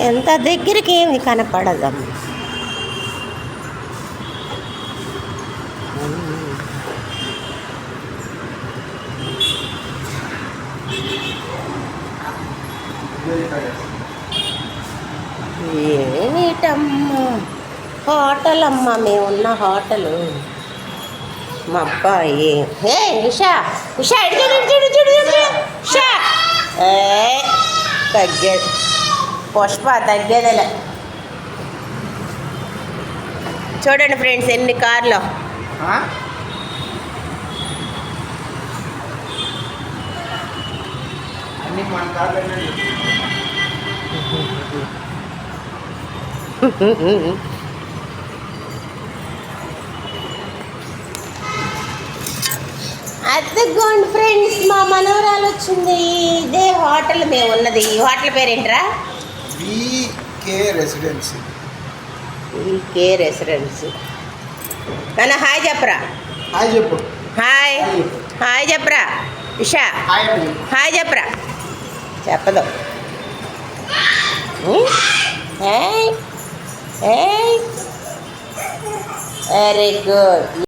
ఎంత దగ్గరికి ఏమి కనపడదమ్మా. ఏమిటమ్మా హోటల్ అమ్మా, మేమున్న హోటలు. మా అబ్బాయి ఏ ఉషా ఉషా ఉషా తగ్గేది పుష్ప తగ్గేదేలే. చూడండి ఫ్రెండ్స్ ఎన్ని కార్లు. అద్దెగోండి ఫ్రెండ్స్, మా మనవరాలు వచ్చింది. ఇదే హోటల్ మేము ఉన్నది. ఈ హోటల్ పేరేంట్రా? VK residency. VK residency. నాన్న హాయ్ చెప్పరా. హాయ్ చెప్పు. హాయ్ హాయ్ చెప్పరా. ఉషా హాయ్ చెప్పరా. చెప్పదు. Very good.